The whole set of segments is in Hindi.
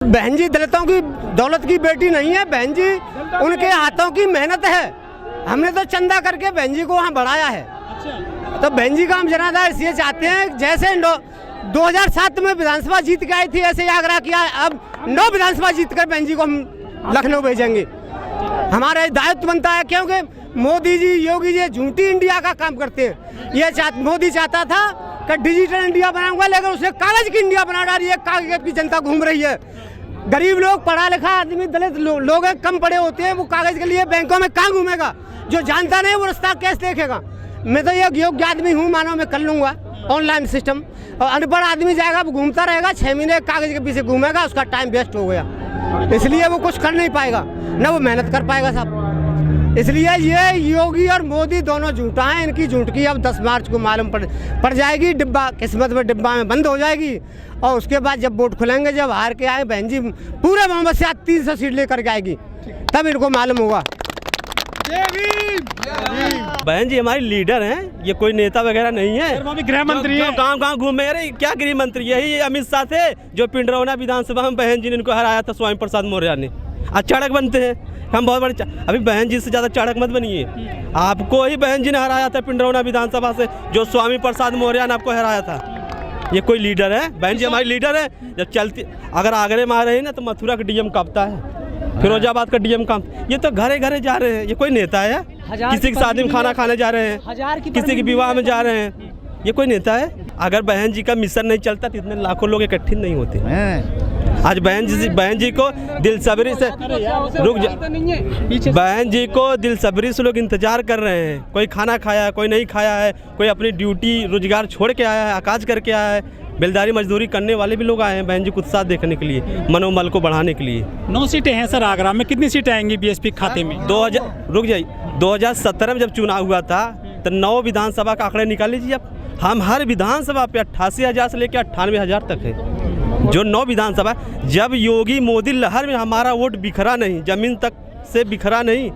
बहन जी दलितों की दौलत की बेटी नहीं है, बहन जी उनके हाथों की मेहनत है। हमने तो चंदा करके बहन जी को वहाँ बढ़ाया है। तो बहन जी का हम जनाधार इसलिए चाहते हैं, जैसे 2007 में विधानसभा जीत के आई थी ऐसे आग्रह किया, अब 9 विधानसभा जीत कर बहन जी को हम लखनऊ भेजेंगे। हमारा दायित्व बनता है, क्योंकि मोदी जी योगी जी झूठी इंडिया का काम करते हैं। ये मोदी चाहता था कि डिजिटल इंडिया बनाऊंगा, लेकिन उसने कागज की इंडिया बना डाली है। कागज की जनता घूम रही है, गरीब लोग, पढ़ा लिखा आदमी, दलित लोग कम पढ़े होते हैं, वो कागज के लिए बैंकों में कहाँ घूमेगा? जो जानता नहीं वो रास्ता कैसे देखेगा? मैं तो ये योग्य आदमी हूँ, मानो मैं कर लूँगा ऑनलाइन सिस्टम, और अनपढ़ आदमी जाएगा वो घूमता रहेगा, 6 महीने कागज के पीछे घूमेगा, उसका टाइम वेस्ट हो गया, इसलिए वो कुछ कर नहीं पाएगा, ना वो मेहनत कर पाएगा साहब। इसलिए ये योगी और मोदी दोनों झूठा हैं। इनकी झूठ की अब 10 मार्च को मालूम पड़ जाएगी, डिब्बा किस्मत में डिब्बा में बंद हो जाएगी। और उसके बाद जब वोट खुलेंगे, जब हार के आए बहन जी पूरे मोहम्मद से 300 सीट लेकर के आएगी, तब इनको मालूम होगा। बहन जी हमारी लीडर हैं, ये कोई नेता वगैरह नहीं है। वो भी गृह मंत्री है, गाँव घूमे। अरे क्या गृह मंत्री? यही अमित शाह थे जो पिंडरौना विधानसभा में बहन जी ने इनको हराया था, स्वामी प्रसाद मौर्य ने। चाणक बनते हैं हम बहुत बड़े। अभी बहन जी से ज़्यादा चाणक मत बनिए। आपको ही बहन जी ने हराया था पिंडरौना विधानसभा से, जो स्वामी प्रसाद मौर्य ने आपको हराया था। ये कोई लीडर है? बहन जी हमारी लीडर है। जब चलती अगर आगरे में आ रही ना तो मथुरा का डीएम कांपता है, फिरोजाबाद का डीएम कांपता। ये तो घरे घरे जा रहे हैं। ये कोई नेता है? किसी की शादी में खाना खाने जा रहे हैं, किसी के विवाह में जा रहे हैं। ये कोई नेता है? अगर बहन जी का मिशन नहीं चलता तो इतने लाखों लोग इकट्ठे नहीं होते। आज बहन जी को दिल सब्री से बहन जी को दिल सब्री से लोग इंतजार कर रहे हैं। कोई खाना खाया है, कोई नहीं खाया है, कोई अपनी ड्यूटी रोजगार छोड़ के आया है, आकाज करके आया है, बेलदारी मजदूरी करने वाले भी लोग आए हैं बहन जी को उत्साह देखने के लिए, मनोबल को बढ़ाने के लिए। 9 सीटें हैं सर आगरा में, कितनी सीटें आएंगी बीएसपी खाते में? 2017 में जब चुनाव हुआ था तो 9 विधानसभा का आंकड़े निकाल लीजिए आप। हम हर विधानसभा पे 88,000 से लेकर 98,000 तक है। जो 9 विधानसभा, जब योगी मोदी लहर में हमारा वोट बिखरा नहीं, जमीन तक से बिखरा नहीं,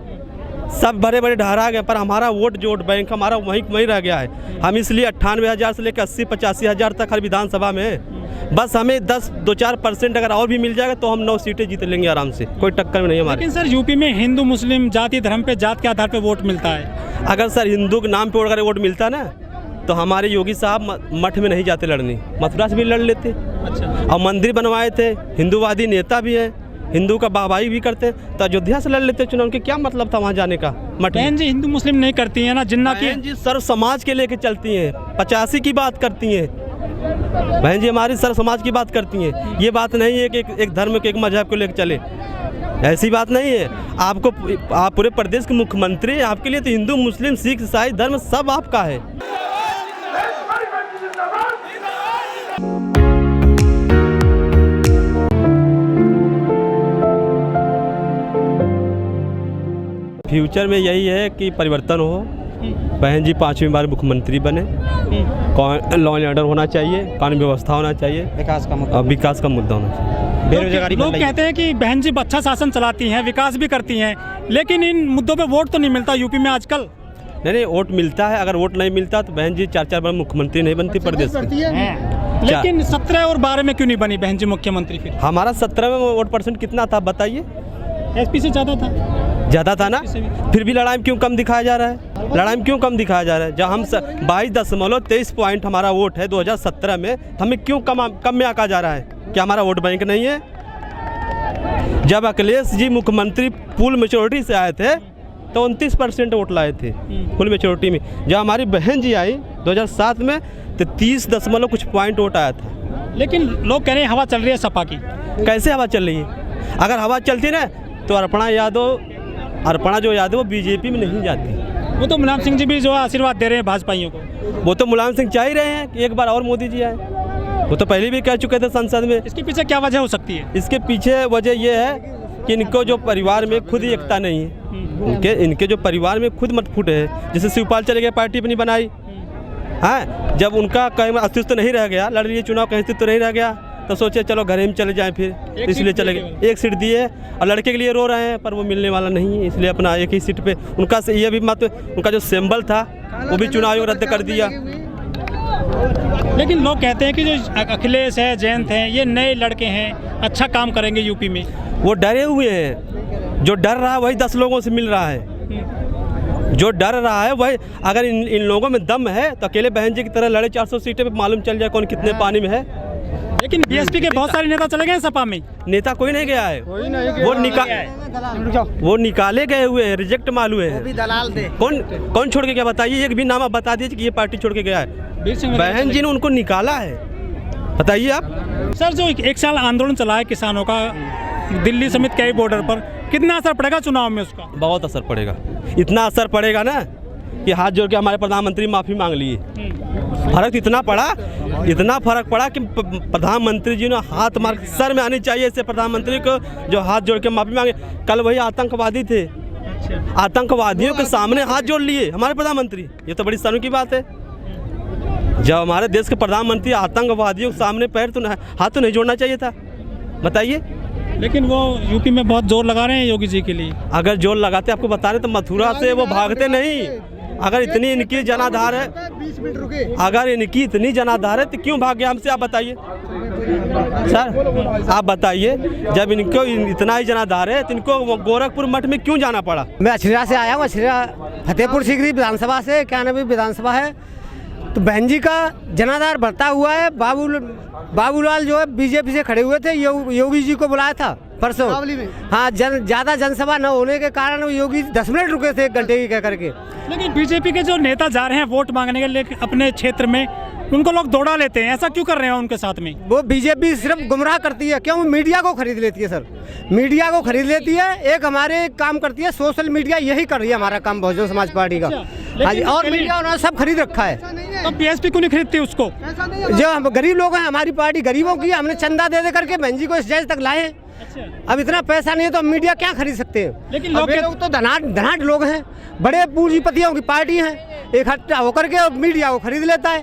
सब बड़े बड़े ढहरा गए, पर हमारा वोट जो वोट बैंक हमारा वहीं रह गया है। हम इसलिए 98,000 से लेकर 80-85,000 तक हर विधानसभा में है। बस हमें 10-2-4% अगर और भी मिल जाएगा तो हम 9 सीटें जीत लेंगे आराम से, कोई टक्कर में नहीं हमारे। लेकिन सर यूपी में हिंदू मुस्लिम जाति धर्म पे, जात के आधार पे वोट मिलता है। अगर सर हिंदू के नाम पे अगर वोट मिलता ना तो हमारे योगी साहब मठ में नहीं जाते लड़ने, मथुरा से भी लड़ लेते। अच्छा। और मंदिर बनवाए थे, हिंदूवादी नेता भी है, हिंदू का बाबाई भी करते हैं, तो अयोध्या से लड़ लेते चुनाव। उनके क्या मतलब था वहाँ जाने का? मठ बहन जी हिंदू मुस्लिम नहीं करती है ना, जिन्ना की बहन जी सर्व समाज के लेके चलती हैं, 85 की बात करती हैं। बहन जी हमारी सर्व समाज की बात करती हैं। ये बात नहीं है कि एक धर्म के एक मजहब को लेकर चले, ऐसी बात नहीं है। आप पूरे प्रदेश के मुख्यमंत्री हैं, आपके लिए तो हिंदू मुस्लिम सिख ईसाई धर्म सब आपका है। फ्यूचर में यही है कि परिवर्तन हो, बहन जी 5वीं बार मुख्यमंत्री बने, लॉ एंड ऑर्डर होना चाहिए, कानून व्यवस्था होना चाहिए, विकास का मुद्दा होना चाहिए। बेरोजगारी लोग कहते हैं कि बहन जी अच्छा शासन चलाती हैं, विकास भी करती हैं, लेकिन इन मुद्दों पे वोट तो नहीं मिलता यूपी में आजकल। नहीं, वोट मिलता है। अगर वोट नहीं मिलता तो बहन जी 4-4 बार मुख्यमंत्री नहीं बनती प्रदेश की। लेकिन 17 और 12 में क्यों नहीं बनी बहन जी मुख्यमंत्री? फिर हमारा 17 में वोट परसेंट कितना था बताइए? एसपी से ज़्यादा था ना, फिर भी लड़ाई में क्यों कम दिखाया जा रहा है? लड़ाई में क्यों कम दिखाया जा रहा है? जब हम 22.23 पॉइंट हमारा वोट है 2017 में, तो हमें क्यों कम में आका जा रहा है? क्या हमारा वोट बैंक नहीं है? जब अखिलेश जी मुख्यमंत्री फुल मेच्योरिटी से आए थे तो 29% वोट लाए थे फुल मेच्योरिटी में। जब हमारी बहन जी आई 2007 में तो 30 कुछ पॉइंट वोट आया था। लेकिन लोग कह रहे हैं हवा चल रही है सपा की। कैसे हवा चल रही है? अगर हवा चलती ना तो अर्पणा जो यादव वो बीजेपी में नहीं जाती। वो तो मुलायम सिंह जी भी जो आशीर्वाद दे रहे हैं भाजपाइयों को। वो तो मुलायम सिंह चाह ही रहे हैं कि एक बार और मोदी जी आए। वो तो पहले भी कह चुके थे संसद में। इसके पीछे क्या वजह हो सकती है? इसके पीछे वजह ये है कि इनको जो परिवार में खुद एकता नहीं है। इनके जो परिवार में खुद मतफूट है। जैसे शिवपाल चले गए, पार्टी अपनी बनाई, हाँ, जब उनका कहीं अस्तित्व नहीं रह गया, लड़ रही चुनाव कहीं अस्तित्व नहीं रह गया तो सोचे चलो घर में चले जाएं, फिर इसलिए चले गए। 1 सीट दिए और लड़के के लिए रो रहे हैं, पर वो मिलने वाला नहीं है, इसलिए अपना एक ही सीट पे उनका ये भी मत, उनका जो सिंबल था वो भी चुनाव आयोग रद्द कर दिया। लेकिन लोग कहते हैं कि जो अखिलेश है, जयंत हैं, ये नए लड़के हैं, अच्छा काम करेंगे यूपी में। वो डरे हुए हैं, जो डर रहा है वही 10 लोगों से मिल रहा है। जो डर रहा है वही, अगर इन लोगों में दम है तो अकेले बहन जी की तरह लड़े 400 सीटें पे, मालूम चल जाए कौन कितने पानी में है। लेकिन बीएसपी के बहुत सारे नेता चले गए सपा में। नेता कोई नहीं गया है, वो निकाले गए हुए हैं, रिजेक्ट मालूम है। दलाल थे। कौन छोड़ के गया बताइए, एक भी नाम आप बता दीजिए कि ये पार्टी छोड़ के गया है। बहन जी ने उनको निकाला है, बताइए आप। सर, जो 1 साल आंदोलन चला है किसानों का दिल्ली समेत कई बॉर्डर पर, कितना असर पड़ेगा चुनाव में उसका? बहुत असर पड़ेगा, इतना असर पड़ेगा ना कि हाथ जोड़ के हमारे प्रधानमंत्री माफ़ी मांग लिए। फर्क इतना फर्क पड़ा कि प्रधानमंत्री जी ने हाथ मार, सर में आनी चाहिए ऐसे प्रधानमंत्री को जो हाथ जोड़ के माफ़ी मांगे। कल वही आतंकवादी थे, आतंकवादियों के सामने हाथ जोड़ लिए हमारे प्रधानमंत्री, ये तो बड़ी शर्म की बात है। जब हमारे देश के प्रधानमंत्री आतंकवादियों के सामने हाथ तो नहीं जोड़ना चाहिए था, बताइए। लेकिन वो यूपी में बहुत जोर लगा रहे हैं योगी जी के लिए। अगर जोर लगाते आपको बता रहे तो मथुरा से वो भागते नहीं। अगर इतनी इनकी जनाधार है, अगर इनकी इतनी जनाधार है तो क्यों भाग गया हमसे, आप बताइए सर, आप बताइए। जब इनको इतना ही जनाधार है तो इनको गोरखपुर मठ में क्यों जाना पड़ा? मैं अछरिया से आया हूँ, अछरिया फतेहपुर सीकरी विधानसभा से, 91 विधानसभा है। तो बहन जी का जनाधार बढ़ता हुआ है। बाबूलाल जो है बीजेपी से खड़े हुए थे, योगी जी को बुलाया था परसों। हाँ, ज़्यादा जनसभा न होने के कारण योगी 10 मिनट रुके थे 1 घंटे की कह करके। लेकिन बीजेपी के जो नेता जा रहे हैं वोट मांगने के लिए अपने क्षेत्र में, उनको लोग दौड़ा लेते हैं, ऐसा क्यों कर रहे हैं उनके साथ में? वो बीजेपी सिर्फ गुमराह करती है। क्यों? मीडिया को खरीद लेती है सर, मीडिया को खरीद लेती है। एक हमारे काम करती है, सोशल मीडिया यही कर रही है हमारा काम, बहुजन समाज पार्टी का। हाँ जी, और मीडिया उन्होंने सब खरीद रखा है। तो बीएसपी क्यों नहीं खरीदती उसको? जो हम गरीब लोग हैं, हमारी पार्टी गरीबों की, हमने चंदा दे करके बहन जी को इस स्टेज तक लाए। अब इतना पैसा नहीं है तो मीडिया क्या खरीद सकते हैं? लेकिन लोग तो धनाढ़ लोग हैं, बड़े पूंजीपतियों की पार्टी है, इकट्ठा होकर के मीडिया को खरीद लेता है।